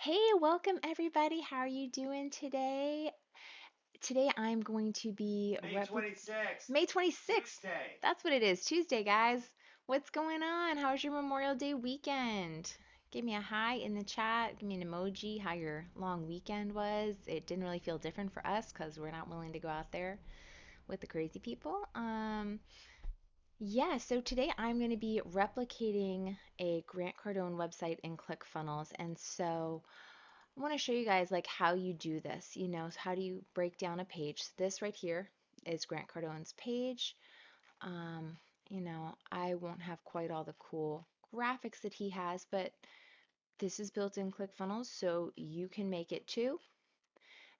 Hey, welcome everybody. How are you doing today? Today I'm going to be May 26th, May 26th. Tuesday. That's what it is. Tuesday, guys. What's going on? How's your Memorial Day weekend? Give me a hi in the chat. Give me an emoji how your long weekend was. It didn't really feel different for us because we're not willing to go out there with the crazy people. Yeah, so today I'm going to be replicating a Grant Cardone website in ClickFunnels. And so I want to show you guys like how you do this, so how do you break down a page? This right here is Grant Cardone's page. Um, I won't have quite all the cool graphics that he has, but this is built in ClickFunnels, so you can make it too.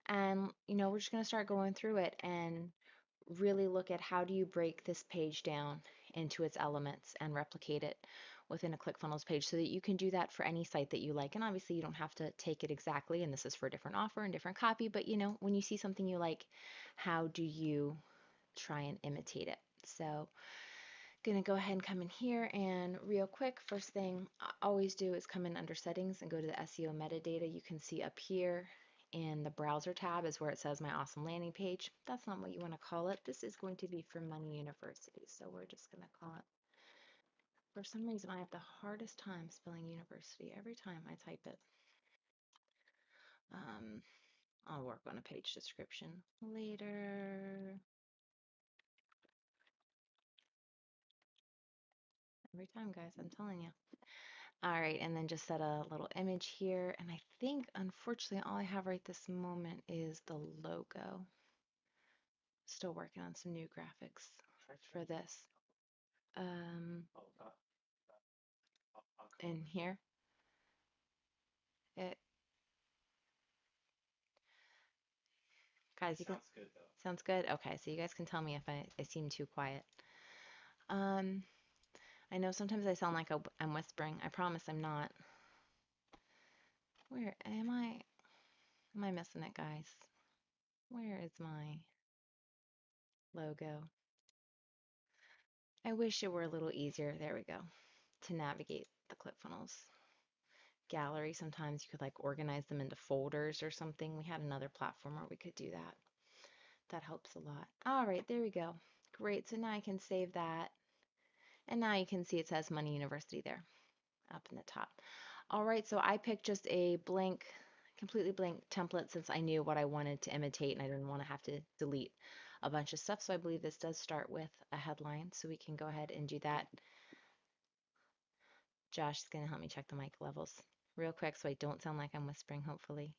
And, we're just going to start going through it and really look at how do you break this page down into its elements and replicate it within a ClickFunnels page so that you can do that for any site that you like. And obviously you don't have to take it exactly, and this is for a different offer and different copy, but when you see something you like, how do you try and imitate it? So gonna go ahead and come in here, and real quick, first thing I always do is come in under settings and go to the SEO metadata. You can see up here in the browser tab is where it says my awesome landing page. That's not what you want to call it. This is going to be for Money University, so we're just going to call it. For some reason I have the hardest time spelling university every time I type it. um, I'll work on a page description later. Every time, guys, I'm telling you. All right, and then just set a little image here. And I think, unfortunately, all I have right this moment is the logo. Still working on some new graphics for this. Um, in here, it guys, you can Sounds good though. sounds good. Okay, so you guys can tell me if I seem too quiet. Um, I know sometimes I sound like I'm whispering. I promise I'm not. Where am I? Am I missing it, guys? Where is my logo? I wish it were a little easier. There we go. To navigate the ClickFunnels gallery. Sometimes you could like organize them into folders or something. We had another platform where we could do that. That helps a lot. All right, there we go. Great. So now I can save that. And now you can see it says Money University there up in the top. All right, so I picked just a blank, completely blank template since I knew what I wanted to imitate and I didn't want to have to delete a bunch of stuff. So I believe this does start with a headline. So we can go ahead and do that. Josh is going to help me check the mic levels real quick so I don't sound like I'm whispering, hopefully.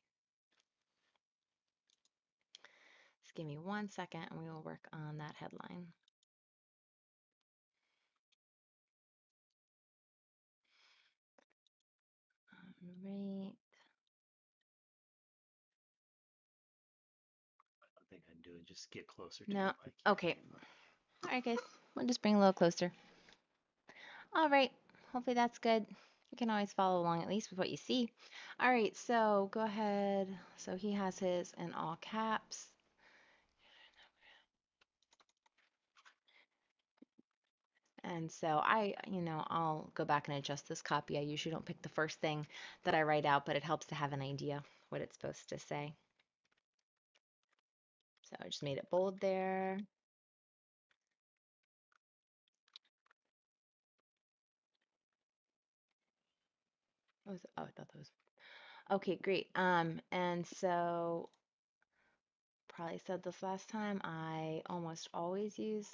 Just give me 1 second and we will work on that headline. All right. One thing I'd do is just get closer to No. the mic. Okay. All right, guys. We'll just bring a little closer. All right. Hopefully that's good. You can always follow along at least with what you see. All right. So go ahead. So he has his in all caps. And so I'll go back and adjust this copy. I usually don't pick the first thing that I write out, but it helps to have an idea what it's supposed to say. So I just made it bold there. Oh, I thought that was okay, great. And so probably said this last time, I almost always use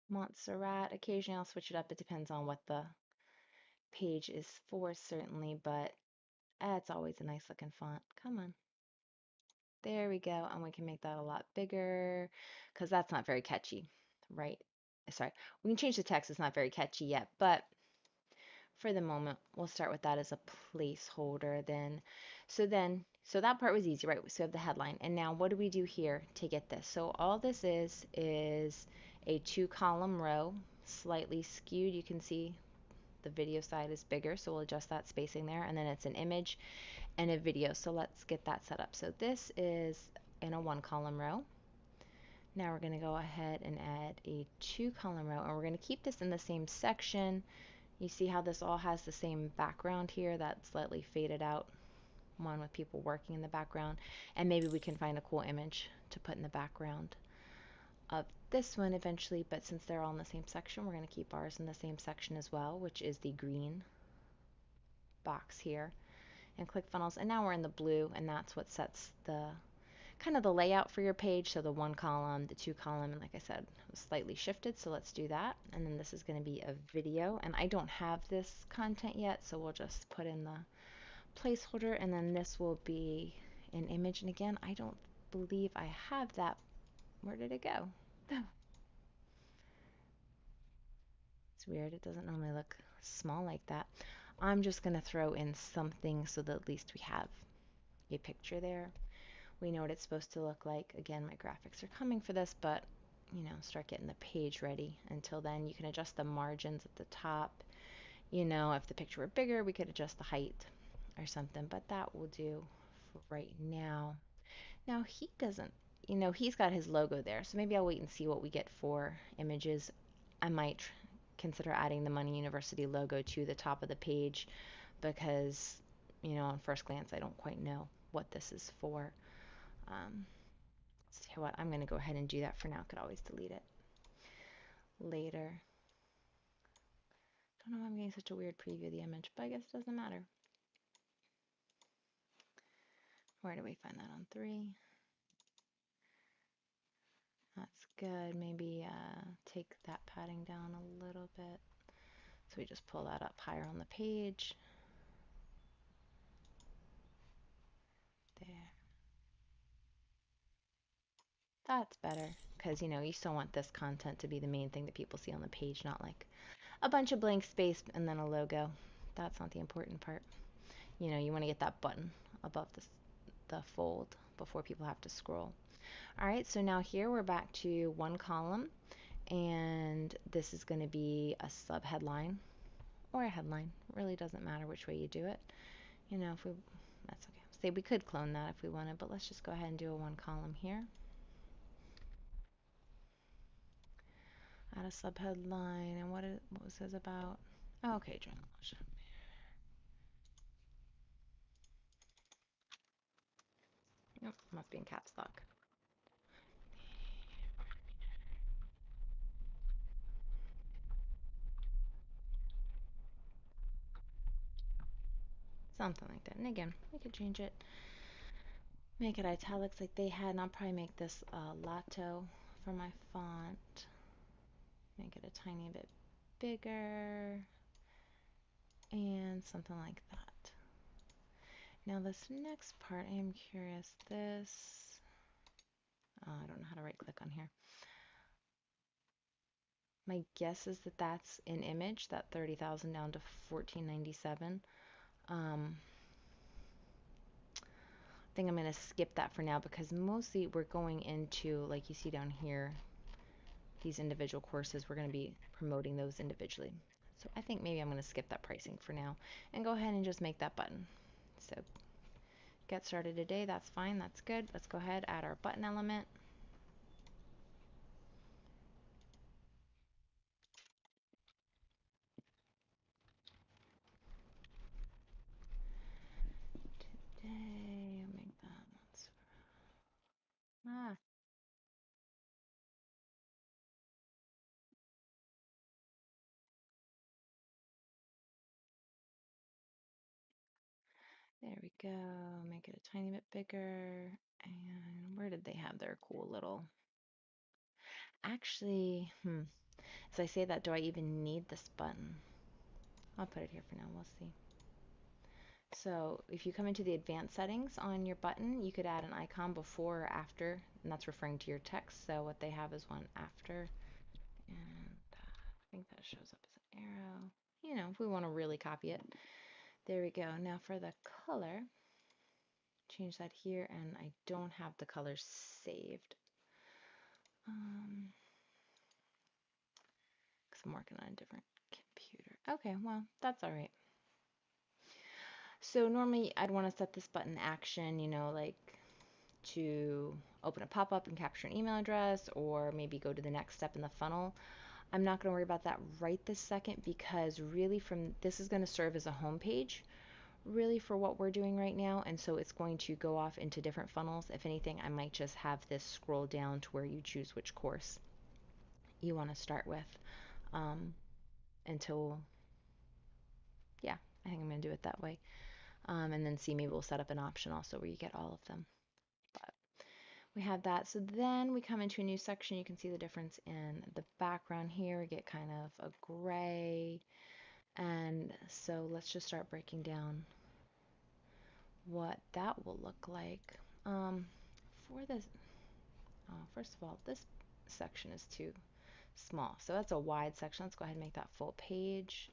Montserrat. Occasionally I'll switch it up. It depends on what the page is for, certainly, but it's always a nice looking font. Come on. There we go. And we can make that a lot bigger because that's not very catchy, right? Sorry. We can change the text. It's not very catchy yet, but for the moment, we'll start with that as a placeholder then. So that part was easy, right? So we have the headline. And now what do we do here to get this? So all this is a 2-column row, slightly skewed. You can see the video side is bigger, so we'll adjust that spacing there. And then it's an image and a video. So let's get that set up. So this is in a 1-column row. Now we're going to go ahead and add a 2-column row, and we're going to keep this in the same section. You see how this all has the same background here that's slightly faded out. one with people working in the background, and maybe we can find a cool image to put in the background of this one eventually, but since they're all in the same section, we're going to keep ours in the same section as well, which is the green box here in ClickFunnels. And now we're in the blue, and that's what sets the kind of the layout for your page. So the 1 column, the 2 column, and like I said, it was slightly shifted. So let's do that. And then this is going to be a video, and I don't have this content yet, so we'll just put in the placeholder, and then this will be an image. And again, I don't believe I have that. Where did it go? It's weird. It doesn't normally look small like that. I'm just going to throw in something so that at least we have a picture there. We know what it's supposed to look like. Again, my graphics are coming for this, but start getting the page ready. Until then, you can adjust the margins at the top. If the picture were bigger, we could adjust the height or something, but that will do for right now. Now he doesn't, he's got his logo there, so maybe I'll wait and see what we get for images. I might consider adding the Money University logo to the top of the page because, on first glance, I don't quite know what this is for. So what, I'm going to go ahead and do that for now. Could always delete it later. Don't know why I'm getting such a weird preview of the image, but I guess it doesn't matter. Where do we find that on 3? That's good. Maybe take that padding down a little bit. So we just pull that up higher on the page. There. That's better because, you still want this content to be the main thing that people see on the page, not like a bunch of blank space and then a logo. That's not the important part. You want to get that button above the fold before people have to scroll. All right, so now here we're back to 1 column, and this is going to be a sub headline or a headline. It really doesn't matter which way you do it. If we, that's okay. Say we could clone that if we wanted, but let's just go ahead and do a 1 column here. Add a subheadline, and what was this about? Oh, okay, journalism. Yep, must be in caps lock. Something like that. And again, we could change it. Make it italics like they had, and I'll probably make this Lato for my font. Make it a tiny bit bigger, and something like that. Now this next part, I am curious. This, I don't know how to right click on here. My guess is that that's an image, that 30,000 down to 1497. I think I'm going to skip that for now because mostly we're going into, like you see down here, these individual courses. We're going to be promoting those individually. So I think maybe I'm going to skip that pricing for now and go ahead and just make that button. So get started today, that's fine, that's good. Let's go ahead, add our button element. Today, I'll make that once. There we go. Make it a tiny bit bigger. And where did they have their cool little... Actually, as I say that, do I even need this button? I'll put it here for now. We'll see. So if you come into the advanced settings on your button, you could add an icon before or after, and that's referring to your text. So what they have is one after, and I think that shows up as an arrow. If we want to really copy it. There we go. Now for the color, change that here, and I don't have the colors saved. Because I'm working on a different computer. Okay, well, that's all right. So normally I'd want to set this button action, like to open a pop-up and capture an email address, or maybe go to the next step in the funnel. I'm not going to worry about that right this second because really this is going to serve as a home page really for what we're doing right now, and so it's going to go off into different funnels. If anything, I might just have this scroll down to where you choose which course you want to start with, um, until, yeah, I think I'm going to do it that way. And then see, maybe we'll set up an option also where you get all of them. But we have that. So then we come into a new section. You can see the difference in the background here. We get kind of a gray. And so let's just start breaking down what that will look like. For this, first of all, this section is too small. So that's a wide section. Let's go ahead and make that full page.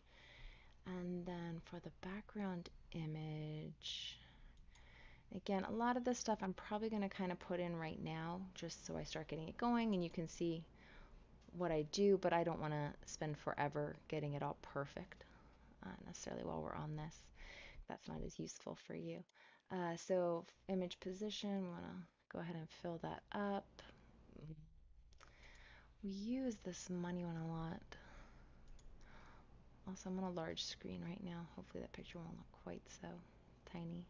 And then for the background image, again, a lot of this stuff I'm probably going to kind of put in right now just so I start getting it going and you can see what I do, but I don't want to spend forever getting it all perfect necessarily while we're on this. That's not as useful for you. So image position, I'm going to go ahead and fill that up. We use this money one a lot. Also, I'm on a large screen right now. Hopefully that picture won't look quite so tiny.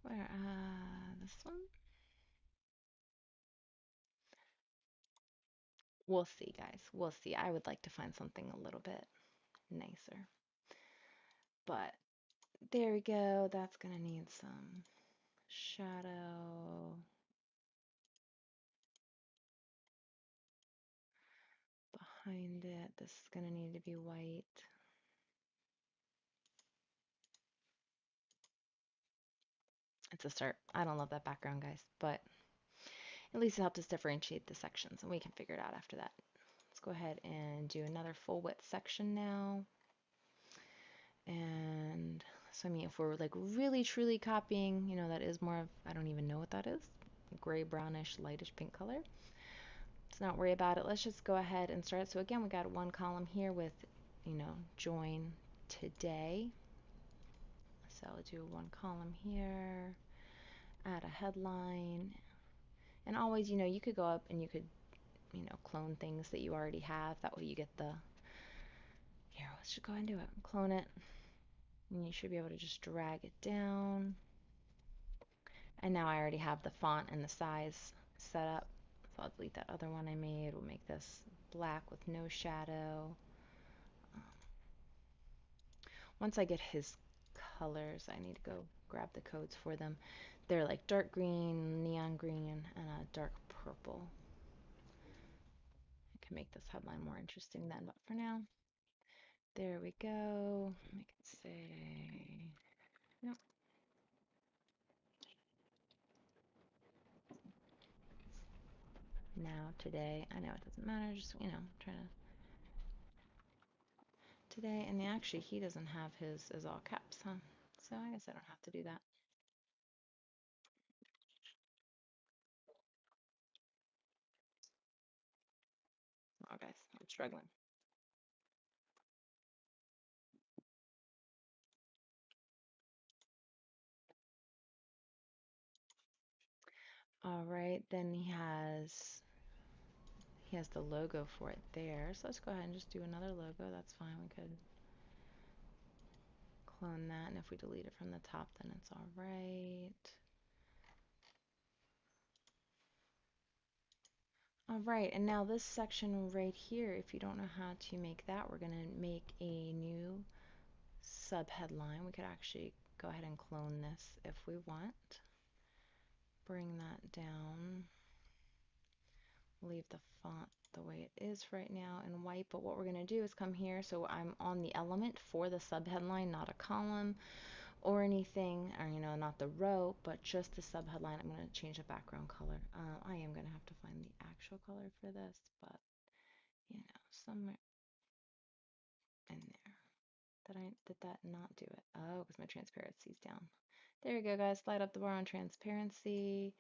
Where, this one? We'll see, guys. We'll see. I would like to find something a little bit nicer. But there we go. That's going to need some shadow behind it. This is going to need to be white. It's a start. I don't love that background, guys, but at least it helped us differentiate the sections, and we can figure it out after that. Let's go ahead and do another full width section now. And so, I mean, if we're like really truly copying, you know, that is more of, I don't even know what that is, gray, brownish, lightish pink color. Let's not worry about it. Let's just go ahead and start. So again, we got one column here with, you know, join today. So I'll do one column here, add a headline, and always, you know, you could go up and you could, you know, clone things that you already have. That way you get the, here, let's just go ahead and do it. Clone it, and you should be able to just drag it down. And now I already have the font and the size set up. So I'll delete that other one I made. We'll make this black with no shadow. Once I get his colors, I need to go grab the codes for them. They're like dark green, neon green, and a dark purple. I can make this headline more interesting then, but for now, there we go. I can say, yep. Now, today, I know it doesn't matter, just, you know, trying to, today, and actually, he doesn't have his as all caps, huh? So I guess I don't have to do that. Oh, guys, I'm struggling. All right, then he has the logo for it there. So let's go ahead and just do another logo. That's fine. We could clone that, and if we delete it from the top, then it's all right. All right, and now this section right here, if you don't know how to make that, we're going to make a new subheadline. We could actually go ahead and clone this if we want. Bring that down. Leave the font the way it is right now in white, but what we're going to do is come here, so I'm on the element for the subheadline, not a column or anything, or you know, not the row, but just the subheadline. I'm going to change the background color. I am going to have to find the actual color for this, but you know, somewhere in there. Did that not do it? Oh, because my transparency's down. There you go, guys. Slide up the bar on transparency.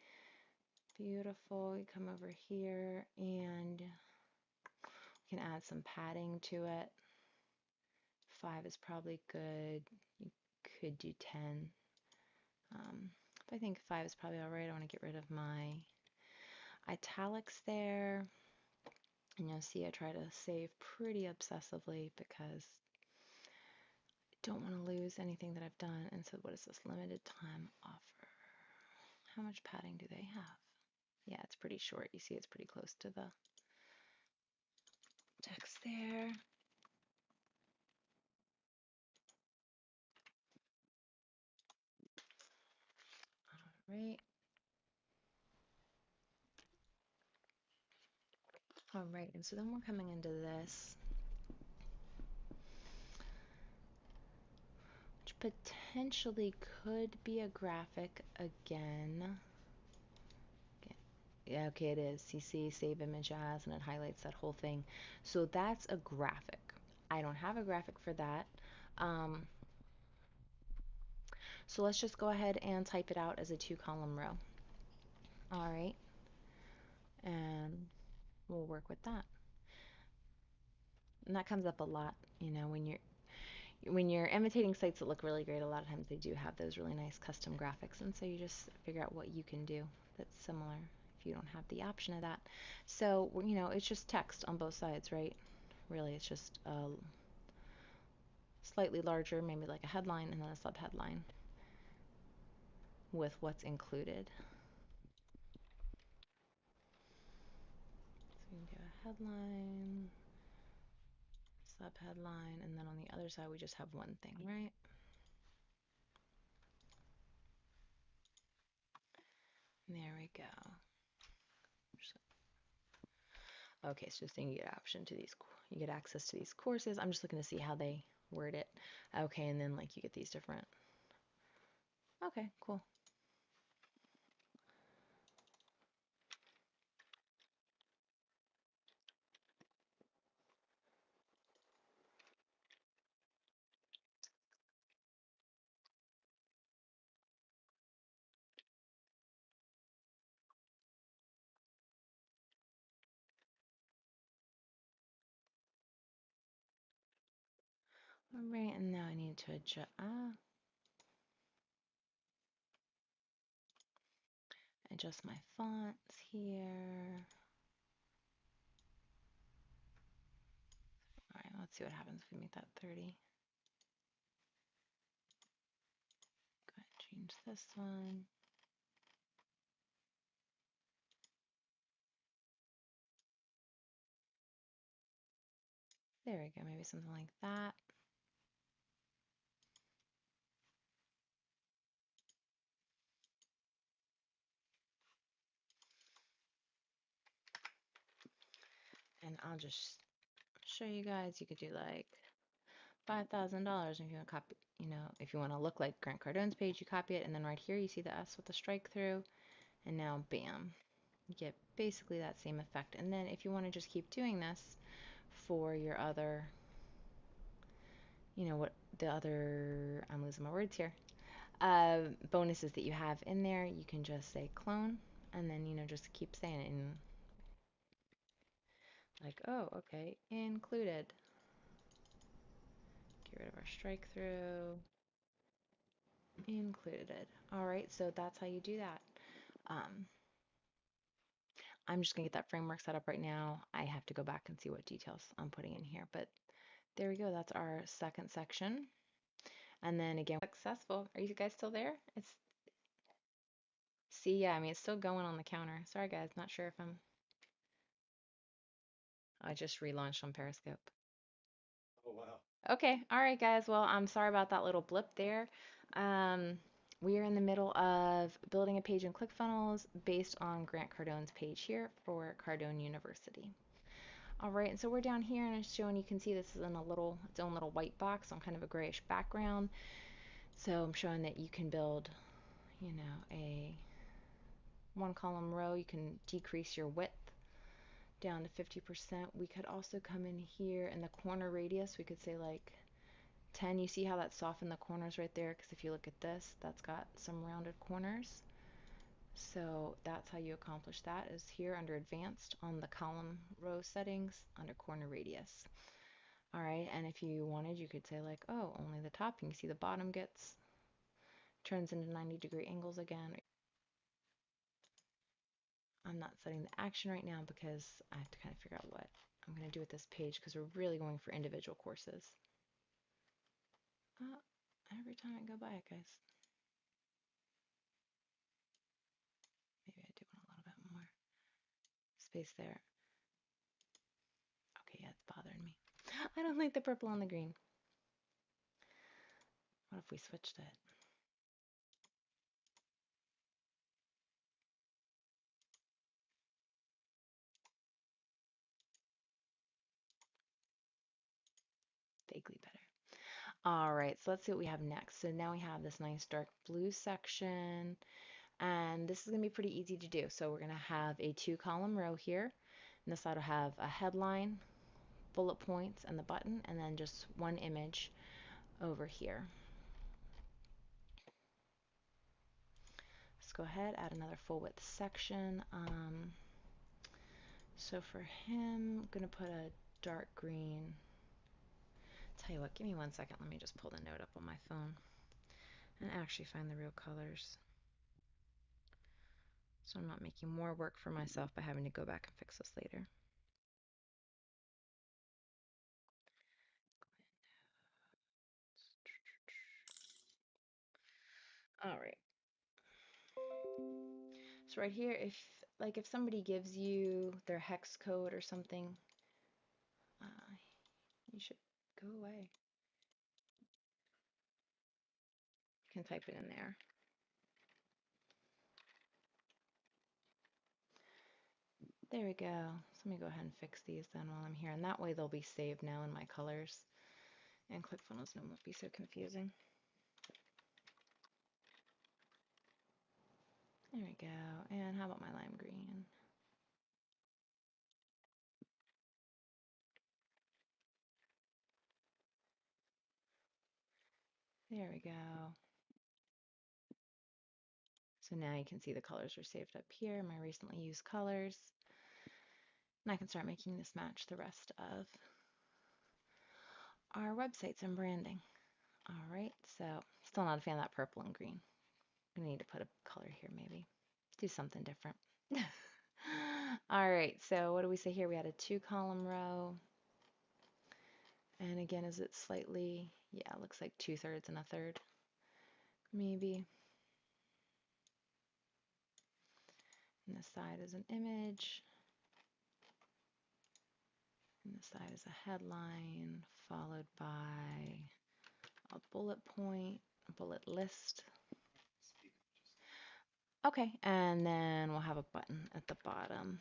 Beautiful. We come over here and we can add some padding to it. 5 is probably good. You could do 10. But I think 5 is probably all right. I want to get rid of my italics there. And you'll see I try to save pretty obsessively because I don't want to lose anything that I've done. And so what is this limited time offer? How much padding do they have? Yeah, it's pretty short. You see it's pretty close to the text there. All right. All right, and so then we're coming into this, which potentially could be a graphic again. Yeah, okay, it is. CC, save image as, and it highlights that whole thing. So that's a graphic. I don't have a graphic for that. So let's just go ahead and type it out as a 2-column row. All right, and we'll work with that. And that comes up a lot, you know, when you're imitating sites that look really great. A lot of times they do have those really nice custom graphics, and so you just figure out what you can do that's similar if you don't have the option of that. So, you know, it's just text on both sides, right? Really, it's just slightly larger, maybe like a headline and then a subheadline with what's included. So we can do a headline, subheadline, and then on the other side we just have one thing, right? There we go. Okay, so then you get option to these, you get access to these courses. I'm just looking to see how they word it. Okay, and then like you get these different. Okay, cool. All right, and now I need to adjust my fonts here. All right, let's see what happens if we make that 30. Go ahead and change this one. There we go, maybe something like that. And I'll just show you guys, you could do like $5,000 if you want to copy, you know, if you want to look like Grant Cardone's page, you copy it, and then right here you see the S with the strike through, and now bam, you get basically that same effect. And then if you want to just keep doing this for your other, you know, what the other, I'm losing my words here, bonuses that you have in there, you can just say clone, and then, you know, just keep saying it, and like, oh, okay, included. Get rid of our strike through. Included. All right, so that's how you do that. I'm just gonna get that framework set up right now. I have to go back and see what details I'm putting in here, but there we go. That's our second section. And then again, successful. Are you guys still there? It's see, yeah, I mean it's still going on the counter. Sorry guys, not sure if I just relaunched on Periscope. Oh, wow. Okay, all right, guys. Well, I'm sorry about that little blip there. Um, we are in the middle of building a page in Clickfunnels based on Grant Cardone's page here for Cardone University. All right, and so we're down here, and it's showing, you can see this is in a little, its own little white box on kind of a grayish background. So I'm showing that you can build, you know, a 1-column row. You can decrease your width down to 50%. We could also come in here in the corner radius. We could say like 10. You see how that softened the corners right there? Because if you look at this, that's got some rounded corners. So that's how you accomplish that, is here under advanced on the column row settings under corner radius. All right, and if you wanted, you could say like, oh, only the top. You can see the bottom turns into 90-degree angles again. I'm not setting the action right now because I have to kind of figure out what I'm going to do with this page, because we're really going for individual courses. Every time I go by it, guys. Maybe I do want a little bit more space there. Okay, yeah, it's bothering me. I don't like the purple on the green. What if we switched it? Vaguely better. All right, so let's see what we have next. So now we have this nice dark blue section, and this is going to be pretty easy to do. So we're going to have a 2-column row here, and this side will have a headline, bullet points, and the button, and then just one image over here. Let's go ahead, add another full width section. So for him, I'm going to put a dark green. Tell you what, give me 1 second. Let me just pull the note up on my phone and actually find the real colors, so I'm not making more work for myself by having to go back and fix this later. All right. So right here, if somebody gives you their hex code or something, you should go away. You can type it in there. There we go. So let me go ahead and fix these then while I'm here, and that way they'll be saved now in my colors, and Clickfunnels won't be so confusing. There we go. And how about my lime green? There we go. So now you can see the colors are saved up here, my recently used colors. And I can start making this match the rest of our websites and branding. All right, so still not a fan of that purple and green. I'm gonna need to put a color here maybe. Do something different. All right, so what do we say here? We had a 2-column row. And again, is it slightly, yeah, it looks like 2/3 and a third, maybe. And this side is an image. And this side is a headline, followed by a bullet point, a bullet list. Okay, and then we'll have a button at the bottom.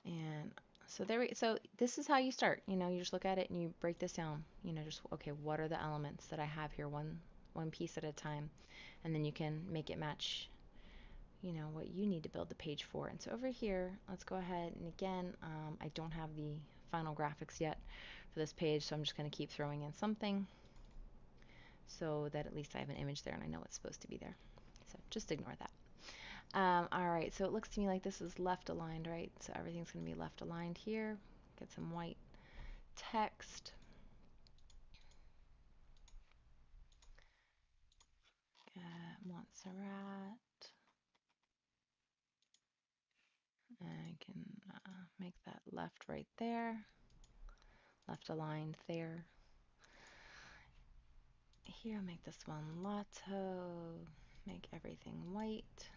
And so this is how you start. You just look at it and you break this down. Just okay, what are the elements that I have here, one piece at a time, and then you can make it match, what you need to build the page for. And so over here, let's go ahead and again, I don't have the final graphics yet for this page, so I'm just going to keep throwing in something so that at least I have an image there and I know it's supposed to be there. So just ignore that. All right, so it looks to me like this is left aligned, right? So everything's going to be left aligned here. Get some white text. Montserrat. I can make that left right there. Left aligned there. Here, I'll make this one Lotto. Make everything white.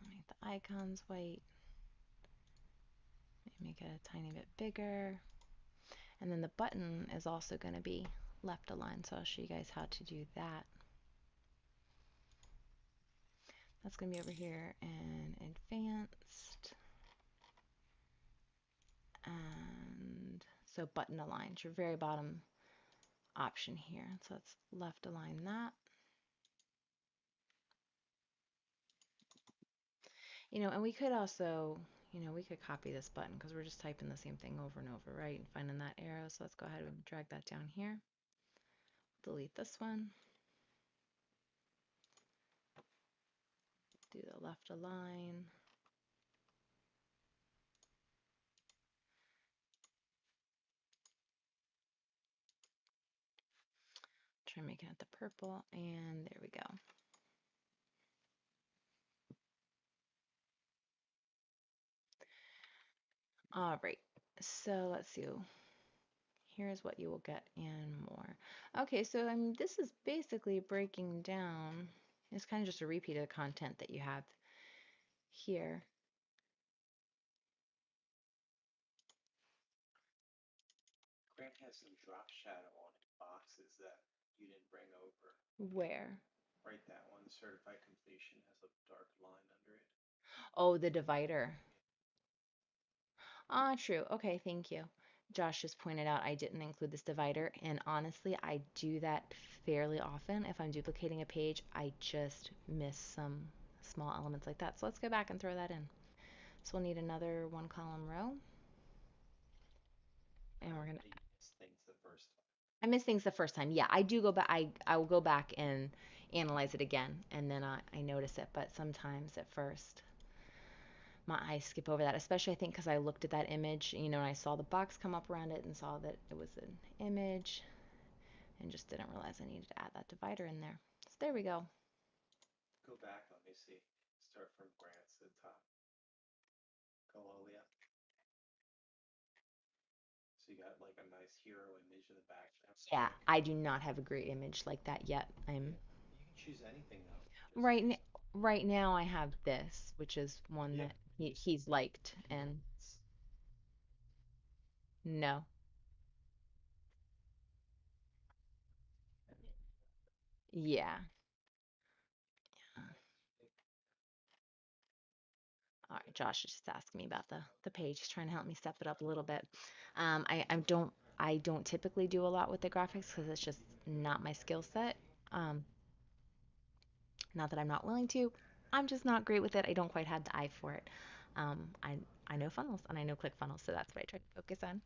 Make the icons white. Make it a tiny bit bigger. And then the button is also going to be left aligned, so I'll show you guys how to do that. That's going to be over here in advanced. And so button aligned, your very bottom option here. So let's left align that. And we could also, we could copy this button because we're just typing the same thing over and over, right? And finding that arrow. So let's go ahead and drag that down here. Delete this one. Do the left align. Try making it the purple, and there we go. All right, so let's see. Here's what you will get and more. Okay, so I mean, this is basically breaking down. It's kind of just a repeat of the content that you have here. Grant has some drop shadow on it, boxes that you didn't bring over. Where? Right, that one, certified completion has a dark line under it. Oh, the divider. Ah, true. Okay, thank you. Josh just pointed out I didn't include this divider, and honestly, I do that fairly often. If I'm duplicating a page, I just miss some small elements like that. So let's go back and throw that in. So we'll need another one column row, and we're gonna. You missed things the first time. I miss things the first time. Yeah, I do go back. I will go back and analyze it again, and then I notice it. But sometimes at first, my eyes skip over that, especially I think because I looked at that image, and I saw the box come up around it and saw that it was an image and just didn't realize I needed to add that divider in there. So there we go. Go back, let me see. Start from Grant's to the top. Go all the way up. So you got like a nice hero image in the background. Yeah, I do not have a great image like that yet. I'm Yeah. You can choose anything though. right n- right now I have this, which is one Yeah. that he's liked, and no. Yeah. All right, Josh is just asking me about the page. He's trying to help me step it up a little bit. I don't typically do a lot with the graphics because it's just not my skill set. Um, Not that I'm not willing to. I'm just not great with it. I don't quite have the eye for it. I know funnels and I know ClickFunnels, so that's what I try to focus on.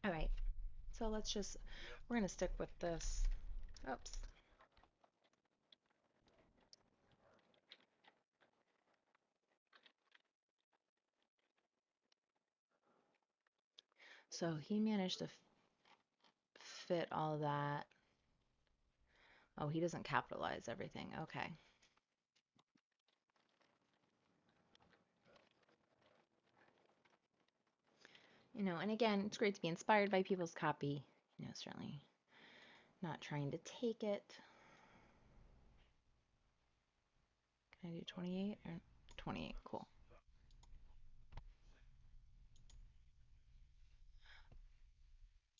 All right, so we're gonna stick with this. Oops. So he managed to fit all that. Oh, he doesn't capitalize everything. Okay. And again, it's great to be inspired by people's copy. Certainly not trying to take it. Can I do 28 or 28? Cool.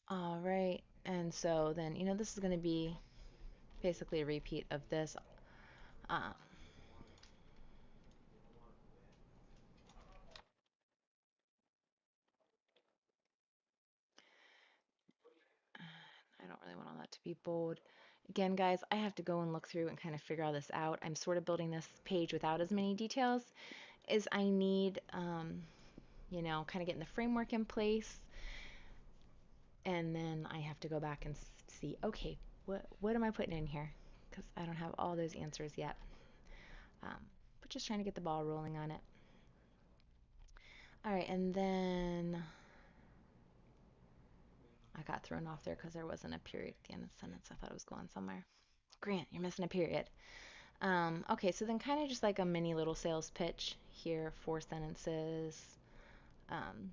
All right. And so then, this is going to be basically a repeat of this. Um, I don't really want all that to be bold. Again, guys, I have to go and look through and kind of figure all this out. I'm sort of building this page without as many details as I need, kind of getting the framework in place. And then I have to go back and see, okay, what am I putting in here? Because I don't have all those answers yet. But just trying to get the ball rolling on it. All right, and then I got thrown off there because there wasn't a period at the end of the sentence. I thought it was going somewhere. Grant, you're missing a period. Okay, so then kind of just like a mini little sales pitch here, 4 sentences. Um,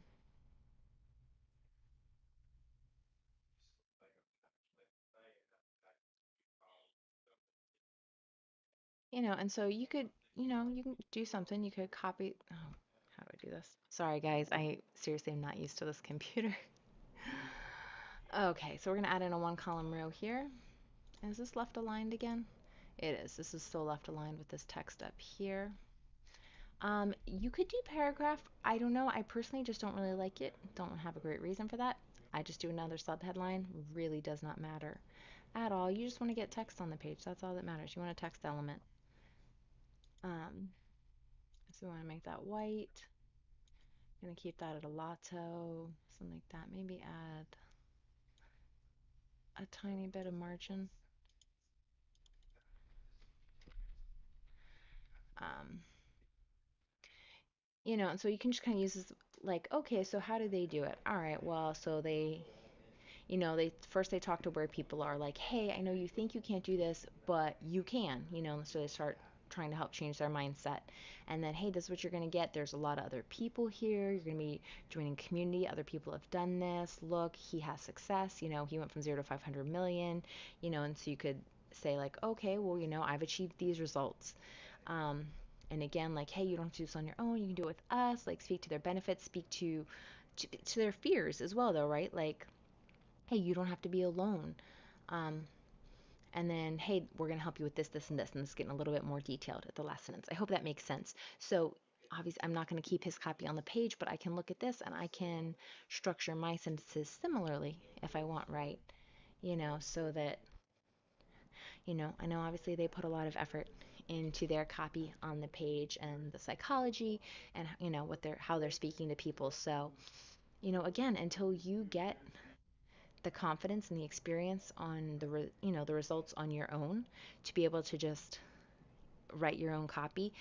and so you can do something. You could copy. Oh, how do I do this? Sorry, guys. I seriously am not used to this computer. Okay, so we're gonna add in a one column row here. Is this left aligned again? It is. This is still left aligned with this text up here. You could do paragraph. I don't know. I personally just don't really like it. Don't have a great reason for that. I just do another subheadline. Really does not matter at all. You just want to get text on the page. That's all that matters. You want a text element. Um, so we want to make that white. Gonna keep that at a lotto, something like that. Maybe add a tiny bit of margin. Um, and so you can just kind of use this like, okay, so how do they do it? All right, well, so they talk to where people are like, hey, I know you think you can't do this, but you can, so they start trying to help change their mindset. And then, hey, this is what you're going to get. There's a lot of other people here. You're going to be joining community. Other people have done this. Look, he has success. You know, he went from 0 to 500 million, you know, and so you could say, like, okay, well, you know, I've achieved these results. Um, and again, like, hey, you don't have to do this on your own. You can do it with us. Like, speak to their benefits, speak to their fears as well, though, right? Like, hey, you don't have to be alone. Um, and then, hey, we're going to help you with this, this, and this. And this is getting a little bit more detailed at the last sentence. I hope that makes sense. So, obviously, I'm not going to keep his copy on the page, but I can look at this and I can structure my sentences similarly if I want, right? You know, so that, you know, I know obviously they put a lot of effort into their copy on the page and the psychology and, you know, what they're, how they're speaking to people. So, you know, again, until you get the confidence and the experience on you know, the results on your own to be able to just write your own copy,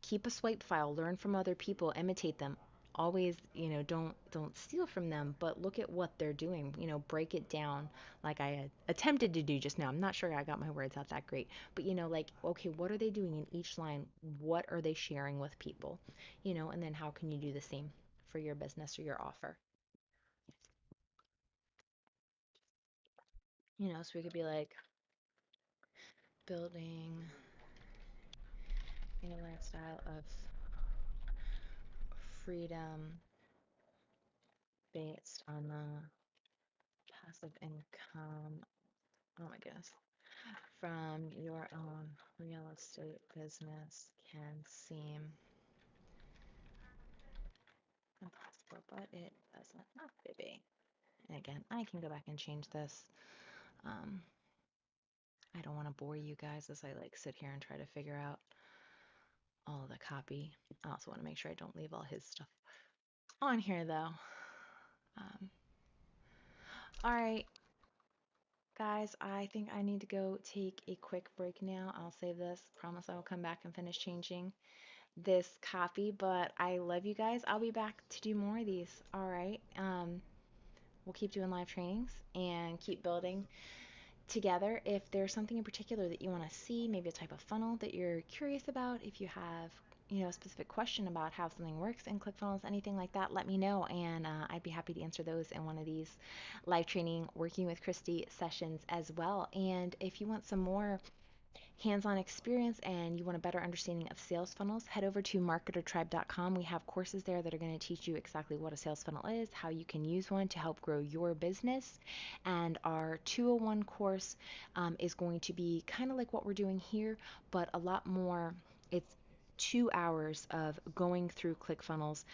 keep a swipe file, learn from other people, imitate them. Always, you know, don't steal from them, but look at what they're doing. You know, break it down like I had attempted to do just now. I'm not sure I got my words out that great, but you know, like, okay, what are they doing in each line? What are they sharing with people? You know, and then how can you do the same for your business or your offer? You know, so we could be like building a lifestyle of freedom based on the passive income. Oh my goodness. From your own real estate business can seem impossible, but it doesn't have to be. And again, I can go back and change this. Um, I don't want to bore you guys as I like sit here and try to figure out all the copy. I also want to make sure I don't leave all his stuff on here though. Um, all right, guys, I think I need to go take a quick break now. I'll save this. Promise I will come back and finish changing this copy, but I love you guys. I'll be back to do more of these. All right. We'll keep doing live trainings and keep building together. If there's something in particular that you want to see, maybe a type of funnel that you're curious about, if you have, you know, a specific question about how something works in ClickFunnels, anything like that, let me know, and I'd be happy to answer those in one of these live training working with Kristy sessions as well. And if you want some more hands-on experience and you want a better understanding of sales funnels, head over to MarketerTribe.com. We have courses there that are going to teach you exactly what a sales funnel is, how you can use one to help grow your business. And our 201 course is going to be kind of like what we're doing here, but a lot more. It's 2 hours of going through ClickFunnels,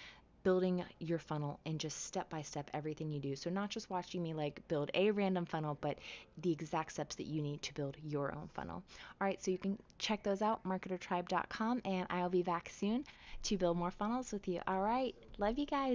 building your funnel, and just step by step everything you do. So not just watching me like build a random funnel, but the exact steps that you need to build your own funnel. All right, so you can check those out, marketertribe.com, and I'll be back soon to build more funnels with you. All right, love you guys.